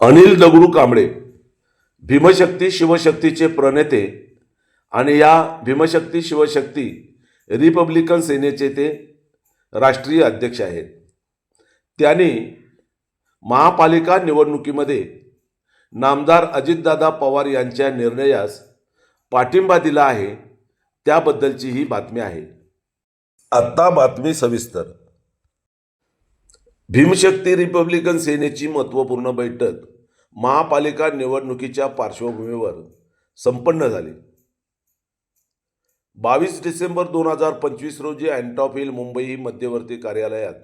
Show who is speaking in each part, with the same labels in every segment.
Speaker 1: अनिल दगडू कांबळे भीमशक्ती शिवशक्तीचे प्रणेते आणि या भीमशक्ती शिवशक्ती रिपब्लिकन सेनेचे ते राष्ट्रीय अध्यक्ष आहेत. त्यांनी महापालिका निवडणुकीमध्ये नामदार अजितदादा पवार यांच्या निर्णयास पाठिंबा दिला आहे. त्याबद्दलची ही बातमी आहे. आत्ता बातमी सविस्तर. भीमशक्ती रिपब्लिकन सेनेची महत्त्वपूर्ण बैठक महापालिका निवडणुकीच्या पार्श्वभूमीवर संपन्न झाली. 22 डिसेंबर 2025 रोजी अँटॉप हिल मुंबई मध्यवर्ती कार्यालयात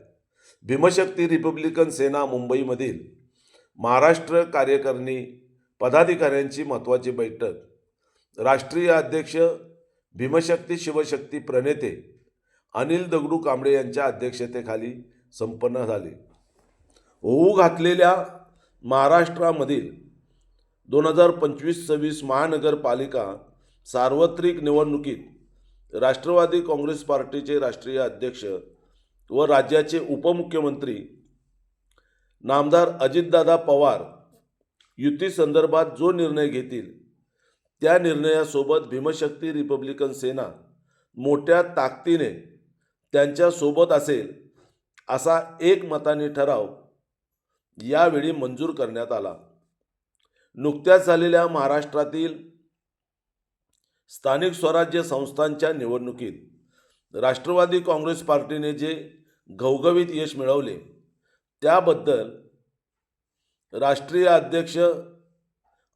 Speaker 1: भीमशक्ती रिपब्लिकन सेना मुंबईमधील महाराष्ट्र कार्यकारिणी पदाधिकाऱ्यांची महत्त्वाची बैठक राष्ट्रीय अध्यक्ष भीमशक्ती शिवशक्ती प्रणेते अनिल दगडू कांबळे यांच्या अध्यक्षतेखाली संपन्न झाली. होऊ घातलेल्या महाराष्ट्रामधील 2025-26 महानगरपालिका सार्वत्रिक निवडणुकीत राष्ट्रवादी काँग्रेस पार्टीचे राष्ट्रीय अध्यक्ष व राज्याचे उपमुख्यमंत्री नामदार अजितदादा पवार युती संदर्भात जो निर्णय घेतील त्या निर्णयासोबत भीमशक्ती रिपब्लिकन सेना मोठ्या ताकदीने त्यांच्या सोबत असेल असा एकमताने ठराव यावेळी मंजूर करण्यात आला. नुकत्याच झालेल्या महाराष्ट्रातील स्थानिक स्वराज्य संस्थांच्या निवडणुकीत राष्ट्रवादी काँग्रेस पार्टीने जे घवघवीत यश मिळवले त्याबद्दल राष्ट्रीय अध्यक्ष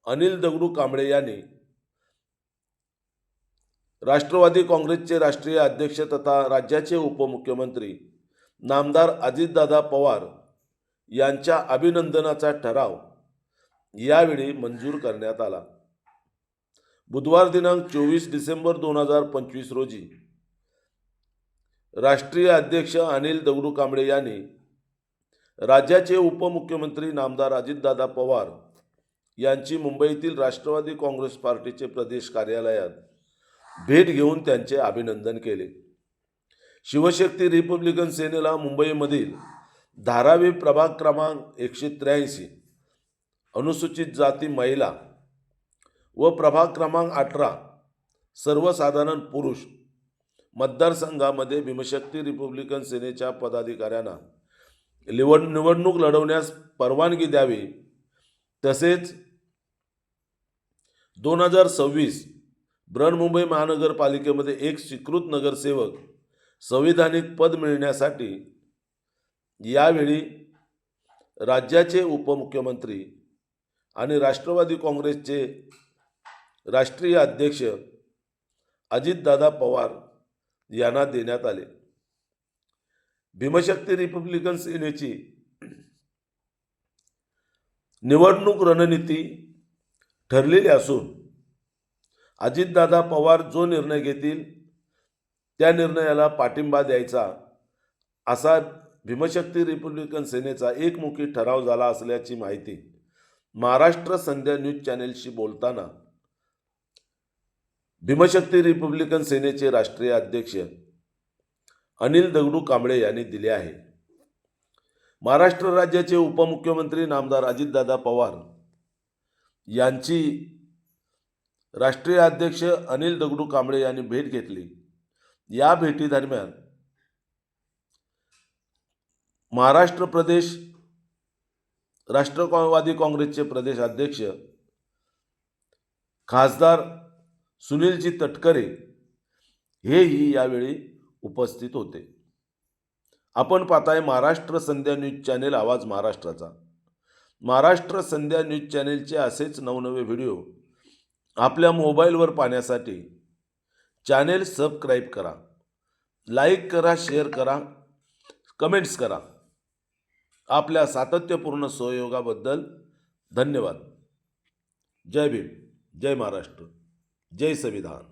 Speaker 1: अनिल दगडू कांबळे यांनी राष्ट्रवादी काँग्रेसचे राष्ट्रीय अध्यक्ष तथा राज्याचे उपमुख्यमंत्री नामदार अजितदादा पवार यांच्या अभिनंदनाचा ठराव यावेळी मंजूर करण्यात आला. बुधवार दिनांक 24 डिसेंबर 2025 रोजी राष्ट्रीय अध्यक्ष अनिल दगडू कांबळे यांनी राज्याचे उपमुख्यमंत्री नामदार अजितदादा पवार यांची मुंबईतील राष्ट्रवादी काँग्रेस पार्टीचे प्रदेश कार्यालयात भेट घेऊन त्यांचे अभिनंदन केले. शिवशक्ती रिपब्लिकन सेनेला मुंबईमधील धारावी प्रभाग क्रमांक 183 अनुसूचित जाती महिला व प्रभाग क्रमांक 18 सर्वसाधारण पुरुष मतदारसंघामध्ये भीमशक्ती रिपब्लिकन सेनेच्या पदाधिकाऱ्यांना निवडणूक लढवण्यास परवानगी द्यावी, तसेच 2026 बृहन्मुंबई महानगरपालिकेमध्ये एक स्वीकृत नगरसेवक संविधानिक पद मिळण्यासाठी यावेळी राज्याचे उपमुख्यमंत्री आणि राष्ट्रवादी काँग्रेसचे राष्ट्रीय अध्यक्ष अजितदादा पवार यांना देण्यात आले. भीमशक्ती रिपब्लिकन सेनेची निवडणूक रणनीती ठरलेली असून अजितदादा पवार जो निर्णय घेतील त्या निर्णयाला पाठिंबा द्यायचा असा भीमशक्ती रिपब्लिकन सेनेचा एकमुखी ठराव झाला असल्याची माहिती महाराष्ट्र संध्या न्यूज चॅनेलशी बोलताना भीमशक्ती रिपब्लिकन सेनेचे राष्ट्रीय अध्यक्ष अनिल दगडू कांबळे यांनी दिले आहे. महाराष्ट्र राज्याचे उपमुख्यमंत्री नामदार अजितदादा पवार यांची राष्ट्रीय अध्यक्ष अनिल दगडू कांबळे यांनी भेट घेतली. या भेटीदरम्यान महाराष्ट्र प्रदेश राष्ट्रवादी काँग्रेसचे प्रदेश अध्यक्ष खासदार सुनीलजी तटकरे हेही यावेळी उपस्थित होते. आपण पाहताय महाराष्ट्र संध्या न्यूज चॅनेल, आवाज महाराष्ट्राचा. महाराष्ट्र संध्या न्यूज चॅनेलचे असेच नवनवे व्हिडिओ आपल्या मोबाईलवर पाहण्यासाठी चॅनेल सबस्क्राईब करा, लाईक करा, शेअर करा, कमेंट्स करा. आपल्या सातत्यपूर्ण सहयोगाबद्दल धन्यवाद. जय भीम, जय महाराष्ट्र, जय संविधान.